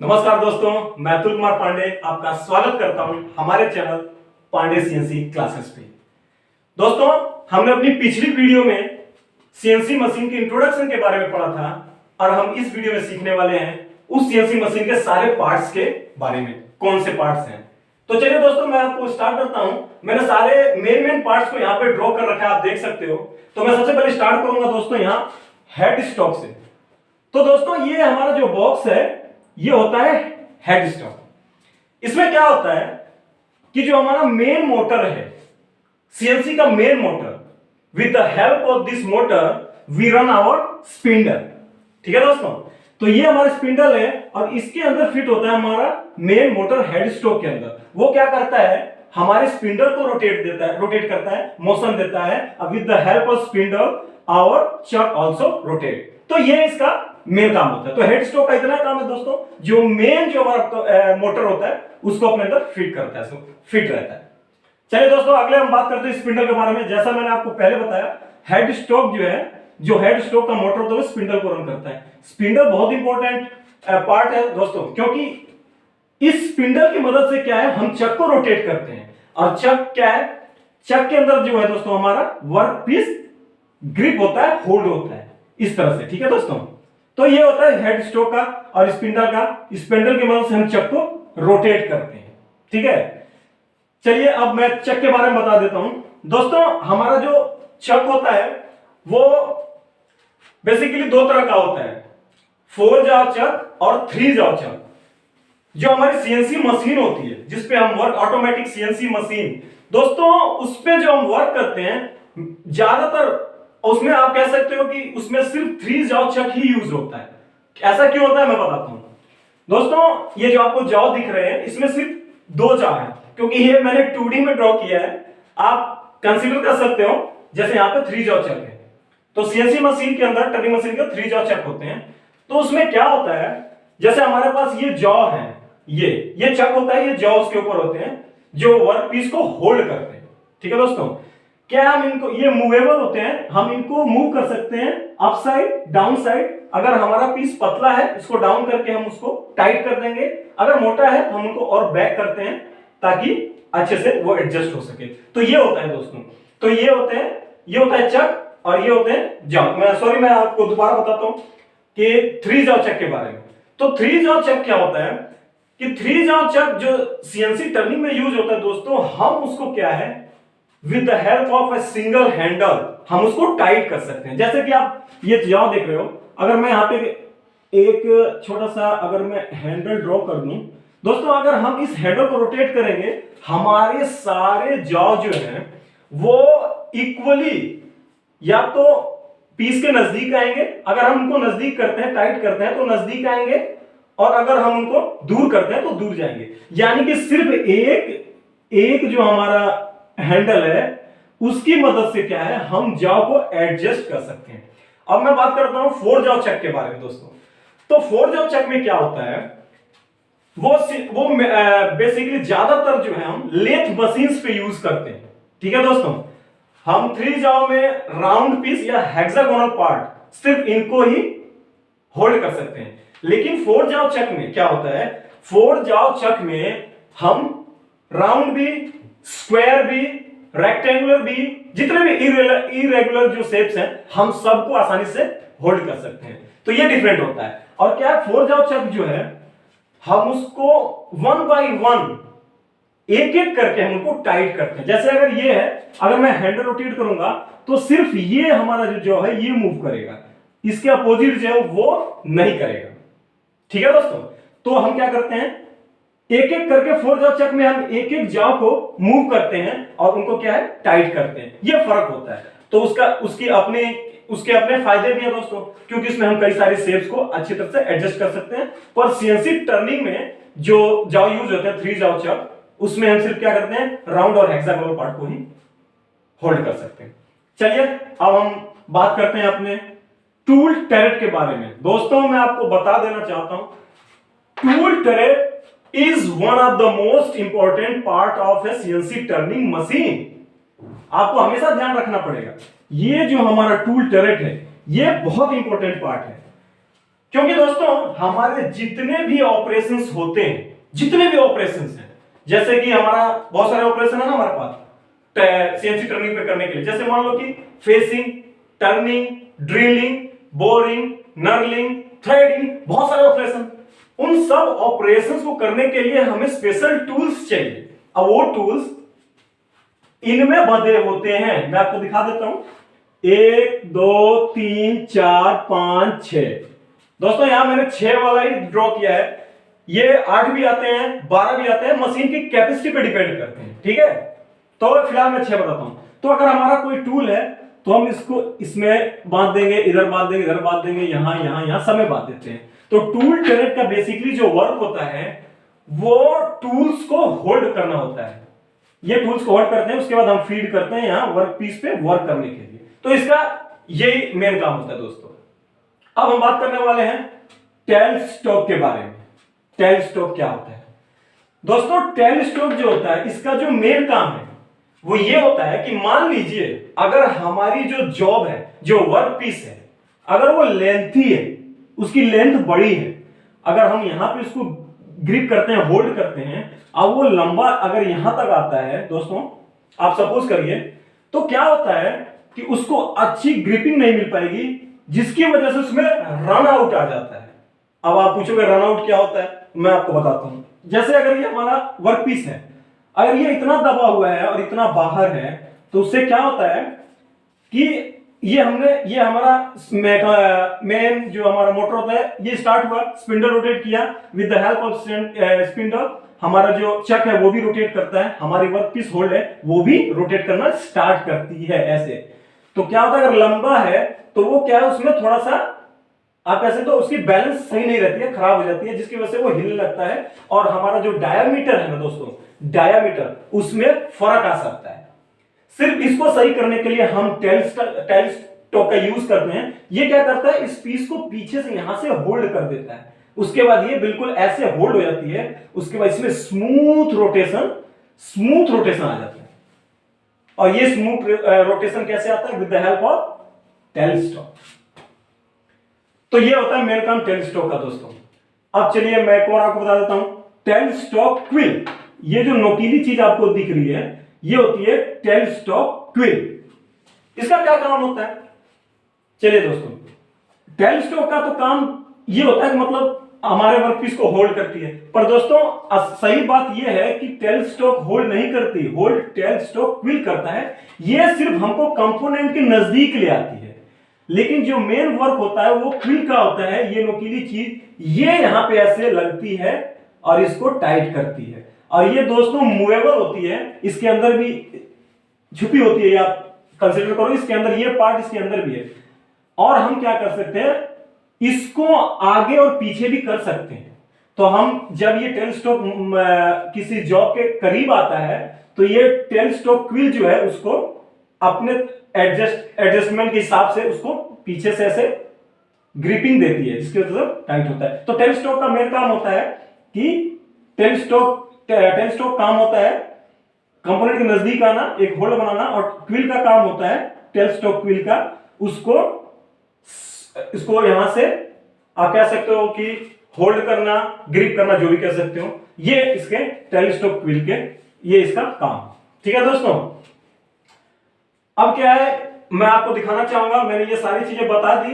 नमस्कार दोस्तों, मैं अतुल कुमार पांडे आपका स्वागत करता हूं हमारे चैनल पांडे सीएनसी क्लासेस पे। दोस्तों, हमने अपनी पिछली वीडियो में सीएनसी मशीन के इंट्रोडक्शन के बारे में पढ़ा था और हम इस वीडियो में सीखने वाले हैं उस सीएनसी मशीन के सारे पार्ट्स के बारे में, कौन से पार्ट्स हैं। तो चलिए दोस्तों, मैं आपको स्टार्ट करता हूं। मैंने सारे मेन पार्ट्स को यहाँ पे ड्रॉ कर रखा है, आप देख सकते हो। तो मैं सबसे पहले स्टार्ट करूंगा दोस्तों यहाँ हेड स्टॉक से। तो दोस्तों, ये हमारा जो बॉक्स है ये होता है हेड स्टॉक। इसमें क्या होता है कि जो हमारा मेन मोटर है, सीएनसी का main motor, with the help of this motor we run our spindle. ठीक है दोस्तों, तो ये हमारा स्पिंडल है और इसके अंदर फिट होता है हमारा मेन मोटर हेड स्टॉक के अंदर। वो क्या करता है, हमारे स्पिंडल को रोटेट करता है, मोशन देता है। With the help of spindle our chuck also rotate. तो ये इसका मेन काम होता है। तो हेड स्टॉक का इतना काम है दोस्तों, जो मेन जो हमारा मोटर होता है उसको अपने अंदर फिट करता है, फिट रहता है। चलिए दोस्तों, अगले हम बात करते हैं स्पिंडल के बारे में। जैसा मैंने आपको पहले बताया, हेड स्टॉक जो है, जो हेड स्टॉक का मोटर होता है वो स्पिंडल को रन करता है। स्पिंडल बहुत इंपॉर्टेंट पार्ट है दोस्तों, क्योंकि इस स्पिंडल की मदद से क्या है, हम चक को रोटेट करते हैं। और चक क्या है, चक के अंदर जो है दोस्तों हमारा वर्क पीस ग्रिप होता है, होल्ड होता है इस तरह से। ठीक है दोस्तों, तो ये होता है हेड स्टॉक का और स्पिंडल का। स्पिंडल की मदद से हम चक को रोटेट करते हैं। ठीक है, चलिए अब मैं चक के बारे में बता देता हूं दोस्तों। हमारा जो चक होता है वो बेसिकली दो तरह का होता है, 4 जाव चक और 3 जाव चक। जो हमारी सीएनसी मशीन होती है जिसपे हम वर्क, ऑटोमेटिक सीएनसी मशीन दोस्तों, उस पे जो हम वर्क करते हैं ज्यादातर उसमें आप कह सकते हो कि उसमें सिर्फ 3 जाव चक ही यूज होता है। ऐसा क्यों होता है मैं बताता हूं दोस्तों। ये जो आपको जाव दिख रहे हैं इसमें सिर्फ 2 जाव है, क्योंकि ये मैंने 2D में ड्रॉ किया है। आप कंसीडर कर सकते हो जैसे यहाँ पे 3 जाव चक है, तो सीएनसी मशीन के अंदर, टर्निंग मशीन के 3 जाव चक होते हैं। तो उसमें क्या होता है, जैसे हमारे पास ये जॉ है, ये चक होता है, ये जॉ उसके ऊपर होते हैं जो वर्क पीस को होल्ड करते हैं। ठीक है दोस्तों, क्या हम इनको, ये मूवेबल होते हैं, हम इनको मूव कर सकते हैं अप साइड, डाउन साइड। अगर हमारा पीस पतला है इसको डाउन करके हम उसको टाइट कर देंगे, अगर मोटा है तो हम उनको और बैक करते हैं ताकि अच्छे से वो एडजस्ट हो सके। तो ये होता है दोस्तों। तो ये होता है चक और ये होते हैं जाव। मैं आपको दोबारा बताता हूं कि 3 जाव चक के बारे में। तो 3 जाव चक क्या होता है कि 3 जाव चक जो सीएनसी टर्निंग में यूज होता है दोस्तों, हम उसको क्या है, with the help of a single handle हम उसको टाइट कर सकते हैं। जैसे कि आप ये जाव देख रहे हो, अगर मैं यहाँ पे एक छोटा सा अगर मैं हैंडल ड्रॉ कर दूं दोस्तों, अगर हम इस हैंडल को रोटेट करेंगे, हमारे सारे जाव जो हैं वो इक्वली या तो पीस के नजदीक आएंगे, अगर हम उनको नजदीक करते हैं, टाइट करते हैं तो नजदीक आएंगे, और अगर हम उनको दूर करते हैं तो दूर जाएंगे। यानी कि सिर्फ एक जो हमारा हैंडल है उसकी मदद से क्या है, हम जाव को एडजस्ट कर सकते हैं। अब मैं बात करता हूं 4 जाव चक के बारे में दोस्तों। तो 4 जाव चक में क्या होता है, वो बेसिकली ज्यादातर जो है हम लेथ मशीन्स पे यूज करते हैं। ठीक है दोस्तों, हम 3 जाव में राउंड पीस या हेक्सागोनल पार्ट सिर्फ इनको ही होल्ड कर सकते हैं। लेकिन 4 जाव चक में क्या होता है, 4 जाव चक में हम राउंड भी, स्क्वायर भी, रेक्टेंगुलर भी, जितने भी इरेगुलर जो शेप्स हैं हम सबको आसानी से होल्ड कर सकते हैं। तो ये डिफरेंट होता है। और क्या है, 4 जाव चक जो है हम उसको 1 बाय 1 एक एक करके हम उनको टाइट करते हैं। जैसे अगर ये है, अगर मैं हैंडल रोटेट करूंगा तो सिर्फ ये हमारा जो है ये मूव करेगा, इसके अपोजिट जो है वो नहीं करेगा। ठीक है दोस्तों, तो हम क्या करते हैं, एक एक करके 4 जाव चक में हम एक एक जाव को मूव करते हैं और उनको क्या है, टाइट करते हैं। ये फर्क होता है। तो उसके अपने फायदे भी हैं दोस्तों, क्योंकि इसमें हम कई सारे शेप्स को अच्छी तरह से एडजस्ट कर सकते हैं। पर सीएनसी टर्निंग में जो जाव यूज होते हैं 3 जाव चक, उसमें हम सिर्फ क्या करते हैं, राउंड और हेक्सागोनल पार्ट को ही होल्ड कर सकते हैं। चलिए अब हम बात करते हैं अपने टूल टरेट के बारे में। दोस्तों, मैं आपको बता देना चाहता हूं, tool turret is one of the most important part of a CNC turning machine। आपको हमेशा ध्यान रखना पड़ेगा, ये जो हमारा टूल टरेट है ये बहुत इंपॉर्टेंट पार्ट है। क्योंकि दोस्तों हमारे जितने भी ऑपरेशंस होते हैं, जितने भी ऑपरेशंस हैं, जैसे कि हमारा बहुत सारे ऑपरेशन है ना हमारे पास सीएनसी टर्निंग पे करने के लिए, जैसे मान लो कि facing, turning, drilling, boring, knurling, threading, बहुत सारे ऑपरेशन। उन सब ऑपरेशंस को करने के लिए हमें स्पेशल टूल्स चाहिए। अब वो टूल्स इनमें बंधे होते हैं, मैं आपको दिखा देता हूं। 1 2 3 4 5 6। दोस्तों यहां मैंने 6 वाला ही ड्रॉ किया है। ये 8 भी आते हैं, 12 भी आते हैं, मशीन की कैपेसिटी पे डिपेंड करते हैं, ठीक है। तो फिलहाल मैं 6 बताता हूं। तो अगर हमारा कोई टूल है तो हम इसको इसमें बांध देंगे, इधर बांध देंगे, इधर बांध देंगे, यहां यहां यहां सब में बांध देते हैं। तो टूल टरेट का बेसिकली जो वर्क होता है वो टूल्स को होल्ड करना होता है। ये टूल्स को होल्ड करते हैं, उसके बाद हम फीड करते हैं यहां वर्क पीस पे वर्क करने के लिए। तो इसका यही मेन काम होता है दोस्तों। अब हम बात करने वाले हैं टेल स्टॉक के बारे में। टेल स्टॉक क्या होता है दोस्तों? टेल स्टॉक जो होता है इसका जो मेन काम है वो ये होता है कि मान लीजिए अगर हमारी जो जॉब है, जो वर्क पीस है, अगर वो लेंथी है, उसकी लेंथ बड़ी है, अगर हम यहां पे उसको ग्रिप करते हैं, होल्ड करते हैं, अब वो लंबा अगर यहां तक आता है दोस्तों, आप सपोज करिए, तो क्या होता है कि उसको अच्छी ग्रिपिंग नहीं मिल पाएगी, जिसकी वजह से उसमें रन आउट आ जाता है। अब आप पूछोगे रन आउट क्या होता है? मैं आपको बताता हूं। जैसे अगर ये हमारा वर्क पीस है, अगर ये इतना दबा हुआ है और इतना बाहर है, तो उससे क्या होता है कि ये हमारा मेन जो हमारा मोटर होता है, ये स्टार्ट हुआ, स्पिंडल रोटेट किया, with the help of spindle हमारा जो चक है वो भी रोटेट करता है, हमारी वर्क पीस होल्ड है वो भी रोटेट करना स्टार्ट करती है ऐसे। तो क्या होता है अगर लंबा है तो वो क्या है, उसमें थोड़ा सा आप ऐसे तो उसकी बैलेंस सही नहीं रहती है, खराब हो जाती है, जिसकी वजह से वो हिलने लगता है और हमारा जो डायामीटर है ना दोस्तों, डायामीटर उसमें फर्क आ सकता है। सिर्फ इसको सही करने के लिए हम टेल स्टॉक का यूज करते हैं। ये क्या करता है, इस पीस को पीछे से यहां से होल्ड कर देता है, उसके बाद ये बिल्कुल ऐसे होल्ड हो जाती है, उसके बाद इसमें स्मूथ रोटेशन आ जाता है। और ये स्मूथ रोटेशन कैसे आता है? With the help of tell stock. तो ये होता है मेन काम टेल स्टॉक का दोस्तों। अब चलिए मैं एक और आपको बता देता हूं, टेल स्टॉक क्विल। ये जो नोकीली चीज आपको दिख रही है ये होती है टेल स्टॉक क्विल। इसका क्या काम होता है? चलिए दोस्तों, टेल स्टॉक का तो काम ये होता है मतलब हमारे वर्कपीस को होल्ड करती है, पर दोस्तों सही बात यह है कि टेल स्टॉक होल्ड नहीं करती, होल्ड टेल स्टॉक क्विल करता है। यह सिर्फ हमको कंपोनेंट के नजदीक ले आती है, लेकिन जो मेन वर्क होता है वो क्विल का होता है। ये नोकीली चीज ये यहां पे ऐसे लगती है और इसको टाइट करती है, और ये दोस्तों मूवेबल होती है, इसके अंदर भी छुपी होती है, आप कंसीडर करो इसके अंदर ये पार्ट इसके अंदर भी है। और हम क्या कर सकते हैं, इसको आगे और पीछे भी कर सकते हैं। तो हम जब ये टेल स्टॉक किसी जॉब के करीब आता है तो ये टेल स्टॉक क्विल जो है उसको अपने एडजस्टमेंट के हिसाब से उसको पीछे से ऐसे ग्रिपिंग देती है, जिसकी वजह से टाइट होता है। तो टेल स्टॉक का मेन काम होता है कि टेल स्टॉक काम होता है कंपोनेंट के नजदीक आना, एक होल्ड बनाना, और क्विल का काम होता है टेल स्टॉक क्विल का इसको यहां से आप कह सकते हो कि होल्ड करना, ग्रिप करना, जो भी कह सकते हो, ये इसके टेल स्टॉक क्विल के ये इसका काम। ठीक है दोस्तों, अब क्या है मैं आपको दिखाना चाहूंगा, मैंने ये सारी चीजें बता दी,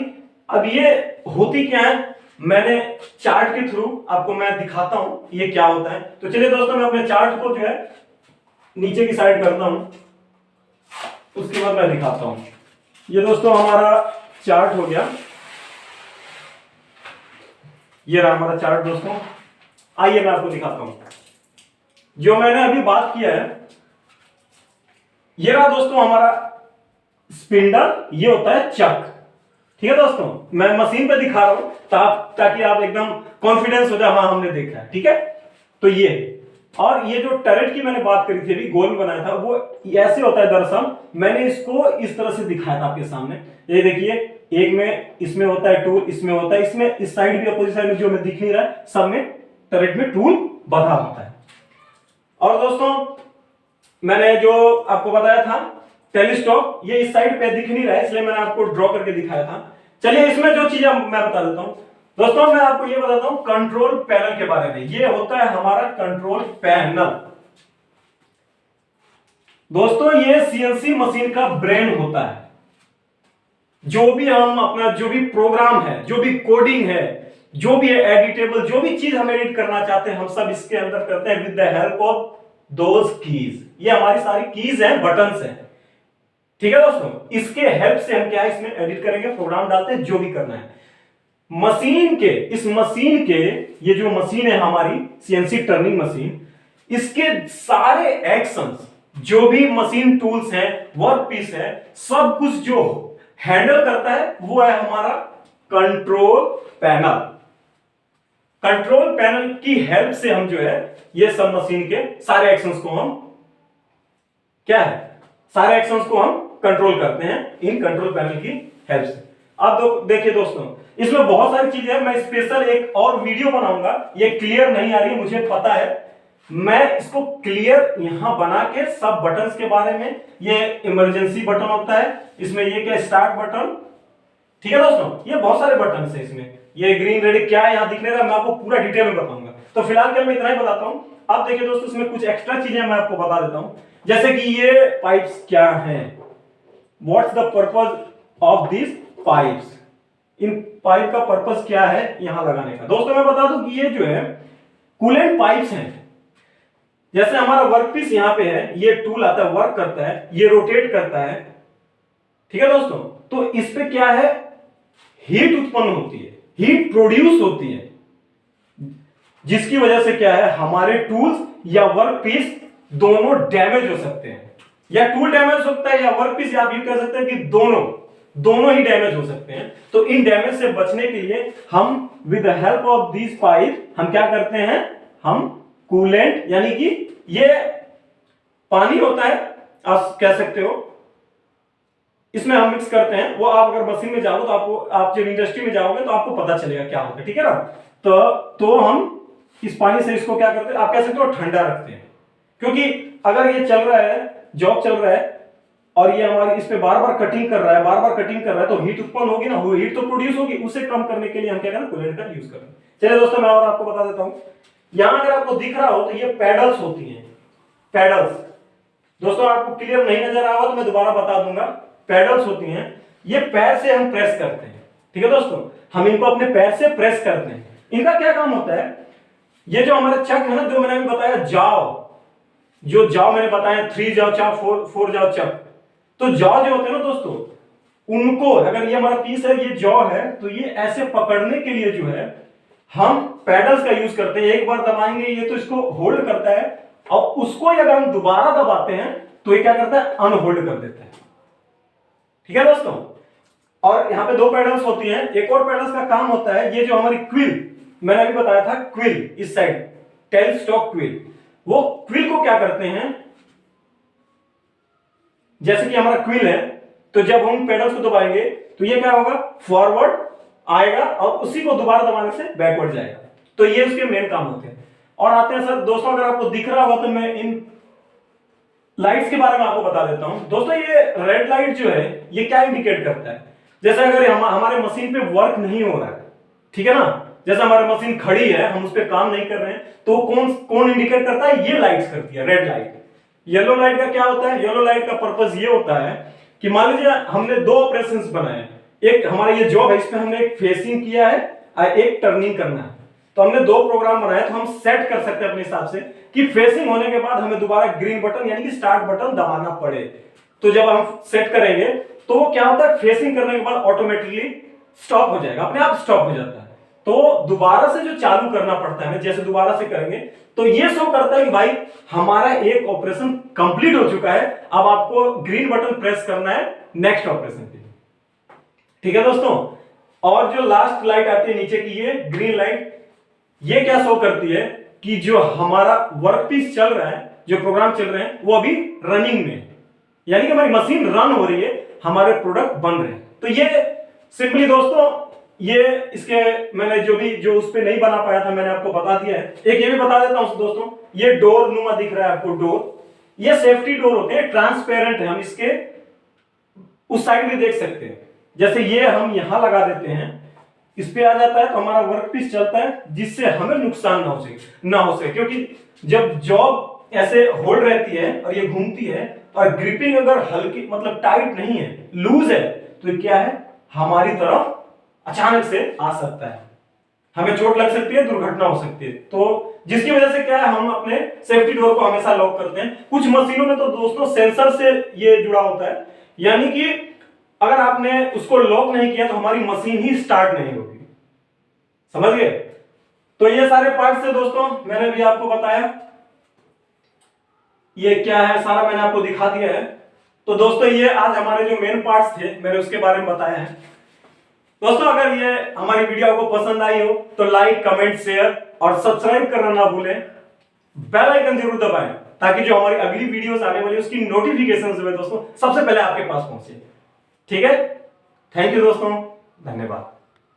अब ये होती क्या है मैंने चार्ट के थ्रू आपको मैं दिखाता हूं ये क्या होता है। तो चलिए दोस्तों मैं अपने चार्ट को जो है नीचे की साइड करता हूं, उसके बाद मैं दिखाता हूं। ये दोस्तों हमारा चार्ट हो गया, ये रहा हमारा चार्ट दोस्तों। आइए मैं आपको दिखाता हूं जो मैंने अभी बात किया है। ये रहा दोस्तों हमारा स्पिंडल, ये होता है चक। ठीक है दोस्तों, मैं मशीन पे दिखा रहा हूं ताकि आप एकदम कॉन्फिडेंस हो जाए, हाँ हमने देखा है। ठीक है, तो ये और ये जो टरेट की मैंने बात करी थी अभी, गोल में बनाया था, वो ऐसे होता है। दरअसल मैंने इसको इस तरह से दिखाया था आपके सामने, ये देखिए, एक में इसमें होता है टूल, इसमें होता है, इसमें इस साइड भी अपोजिट साइड में जो हमें दिख नहीं रहा है, सब में टरेट में टूल बंधा होता है। और दोस्तों मैंने जो आपको बताया था टेल स्टॉक, ये इस साइड पे दिख नहीं रहा है, इसलिए मैंने आपको ड्रॉ करके दिखाया था। चलिए इसमें जो चीजें मैं बता देता हूं। दोस्तों मैं आपको ये बताता हूं कंट्रोल पैनल के बारे में। ये होता है हमारा कंट्रोल पैनल। दोस्तों ये सीएनसी मशीन का ब्रेन होता है। जो भी हम अपना जो भी प्रोग्राम है, जो भी कोडिंग है, जो भी एडिटेबल, जो भी चीज हम एडिट करना चाहते हैं, हम सब इसके अंदर करते हैं with the help of those keys. ये हमारी सारी कीज हैं, बटन्स हैं। ठीक है दोस्तों, इसके हेल्प से हम क्या है इसमें एडिट करेंगे, प्रोग्राम डालते हैं, जो भी करना है। मशीन के, इस मशीन के, ये जो मशीन है हमारी सीएनसी टर्निंग मशीन, इसके सारे एक्शंस, जो भी मशीन टूल्स हैं, वर्क पीस है, सब कुछ जो हैंडल करता है वो है हमारा कंट्रोल पैनल। कंट्रोल पैनल की हेल्प से हम जो है ये सब मशीन के सारे एक्शंस को हम क्या है, सारे एक्शंस को हम कंट्रोल करते हैं इन कंट्रोल पैनल की हेल्प से। अब देखिए दोस्तों, इसमें बहुत सारी चीजें हैं। मैं स्पेशल एक और वीडियो बनाऊंगा। ये क्लियर नहीं आ रही है, मुझे पता है। मैं इसको क्लियर यहां बना के सब बटन्स के बारे में, ये इमरजेंसी बटन होता है, इसमें ये क्या स्टार्ट बटन, ठीक है दोस्तों, ये बहुत सारे बटन है इसमें, ये ग्रीन रेड क्या है यहां दिखने का, मैं आपको पूरा डिटेल में बताऊंगा। तो फिलहाल के मैं इतना ही बताता हूं। अब देखिए दोस्तों, इसमें कुछ एक्स्ट्रा चीजें मैं आपको बता देता हूं, जैसे कि ये पाइप्स क्या हैं, what's the purpose of this pipes. In pipe का पर्पज क्या है यहां लगाने का। दोस्तों मैं बता दूं कि ये जो है कूलेंट पाइप्स हैं। जैसे हमारा वर्कपीस यहां पे है, ये टूल आता है, वर्क करता है, ये रोटेट करता है, ठीक है दोस्तों। तो इस पे क्या है, हीट उत्पन्न होती है, हीट प्रोड्यूस होती है, जिसकी वजह से क्या है हमारे टूल्स या वर्कपीस दोनों डैमेज हो सकते हैं, या टूल डैमेज हो सकता है या वर्कपीस, या आप ये कह सकते हैं कि दोनों ही डैमेज हो सकते हैं। तो इन डैमेज से बचने के लिए हम with the help of this pipe हम क्या करते हैं, हम कूलेंट, यानी कि ये पानी होता है, आप कह सकते हो, इसमें हम मिक्स करते हैं। वो आप अगर मशीन में जाओगे तो आपको, आप जब इंडस्ट्री में जाओगे तो आपको पता चलेगा क्या होगा, ठीक है ना। तो हम इस पानी से इसको क्या करते हैं, आप कह सकते हो ठंडा रखते हैं, क्योंकि अगर ये चल रहा है, जॉब चल रहा है, और ये हमारी इस पे बार बार कटिंग कर रहा है, बार बार कटिंग कर रहा है, तो हीट उत्पन्न होगी ना, वो हीट तो प्रोड्यूस होगी। उसे कम करने के लिए हम क्या करें, कूलेंट का यूज करें। चलिए दोस्तों, मैं और आपको बता देता हूं। यहां अगर आपको दिख रहा हो तो ये पैडल्स होती हैं, पैडल्स। दोस्तों आपको क्लियर नहीं नजर आ रहा तो मैं दोबारा बता दूंगा। पैडल्स होती हैं, ये पैर से हम प्रेस करते हैं, ठीक है दोस्तों, हम इनको अपने पैर से प्रेस करते हैं। इनका क्या काम होता है, ये जो हमारे चक है ना, जो मैंने अभी बताया जो जाव मैंने बताया, 3 जाव चक, 4 जाव चक। तो जाव जो होते हैं ना दोस्तों, उनको, अगर ये हमारा पीस है, ये जॉ है, तो ये ऐसे पकड़ने के लिए जो है हम पैडल्स का यूज करते हैं। एक बार दबाएंगे ये तो इसको होल्ड करता है, और उसको अगर हम दोबारा दबाते हैं तो ये क्या करता है, अनहोल्ड कर देता है, ठीक है दोस्तों। और यहां पे 2 पैडल्स होती हैं। एक और पैडल्स का काम होता है, ये जो हमारी क्विल, मैंने अभी बताया था, क्विल इस साइड, टेल स्टॉक क्विल, वो क्विल को क्या करते हैं, जैसे कि हमारा क्विल है, तो जब हम पैडल्स को दबाएंगे तो ये क्या होगा, फॉरवर्ड आएगा, और उसी को दोबारा दबाने से बैकवर्ड जाएगा। तो ये उसके मेन काम होते हैं। और आते हैं सर दोस्तों, अगर आपको दिख रहा होगा तो मैं इन लाइट्स के बारे में आपको बता देता हूं। दोस्तों ये रेड लाइट जो है, ये क्या इंडिकेट करता है, जैसे अगर हमारे मशीन पे वर्क नहीं हो रहा है, ठीक है ना, जैसे हमारी मशीन खड़ी है, हम उस पर काम नहीं कर रहे हैं, तो कौन इंडिकेट करता है, ये लाइट्स करती है, रेड लाइट। येलो लाइट का क्या होता है, येलो लाइट का पर्पज ये होता है कि मान लीजिए हमने 2 ऑपरेशंस बनाए, एक हमारा ये जॉब है, इसमें हमने एक फेसिंग किया है और एक टर्निंग करना है। तो हमने 2 प्रोग्राम बनाए, तो हम सेट कर सकते हैं अपने हिसाब से कि फेसिंग होने के बाद हमें दोबारा ग्रीन बटन यानी कि स्टार्ट बटन दबाना पड़े। तो जब हम सेट करेंगे तो वो क्या होता है, फेसिंग करने के बाद ऑटोमेटिकली स्टॉप हो जाएगा, अपने आप स्टॉप हो जाता है। तो दोबारा से जो चालू करना पड़ता है, जैसे दोबारा से करेंगे तो ये शो करता है कि भाई हमारा एक ऑपरेशन कंप्लीट हो चुका है, अब आपको ग्रीन बटन प्रेस करना है नेक्स्ट ऑपरेशन के लिए, ठीक है दोस्तों। और जो लास्ट लाइट आती है नीचे की, ये ग्रीन लाइट, ये क्या शो करती है कि जो हमारा वर्कपीस चल रहा है, जो प्रोग्राम चल रहे हैं, वो अभी रनिंग में है, यानी कि हमारी मशीन रन हो रही है, हमारे प्रोडक्ट बन रहे हैं। तो ये सिंपली दोस्तों, ये इसके मैंने जो उस पे नहीं बना पाया था, मैंने आपको बता दिया है। एक ये भी बता देता हूं दोस्तों, ये डोर नुमा दिख रहा है आपको, डोर, ये सेफ्टी डोर होते हैं, ट्रांसपेरेंट है, हम इसके उस साइड भी देख सकते हैं। जैसे ये हम यहां लगा देते हैं, इस पे आ जाता है तो हमारा वर्क पीस चलता है, जिससे हमें नुकसान ना हो सके क्योंकि जब जॉब ऐसे होल्ड रहती है और ये घूमती है और ग्रिपिंग अगर हल्की मतलब टाइट नहीं है, लूज है, तो ये क्या है, हमारी तरफ अचानक से आ सकता है, हमें चोट लग सकती है, दुर्घटना हो सकती है। तो जिसकी वजह से क्या है, हम अपने सेफ्टी डोर को हमेशा लॉक करते हैं। कुछ मशीनों में तो दोस्तों सेंसर से ये जुड़ा होता है, यानी कि अगर आपने उसको लॉक नहीं किया तो हमारी मशीन ही स्टार्ट नहीं होगी। समझ गए? तो ये सारे पार्ट्स है दोस्तों, मैंने भी आपको बताया। ये क्या है सारा मैंने आपको दिखा दिया है। तो दोस्तों ये आज हमारे जो मेन पार्ट्स थे मैंने उसके बारे में बताया है। दोस्तों अगर ये हमारी वीडियो आपको पसंद आई हो तो लाइक, कमेंट, शेयर और सब्सक्राइब करना ना भूलें। बेल आइकन जरूर दबाएं ताकि जो हमारी अगली वीडियोस आने वाली उसकी नोटिफिकेशन जो है दोस्तों सबसे पहले आपके पास पहुंचे। ठीक है? थैंक यू दोस्तों, धन्यवाद।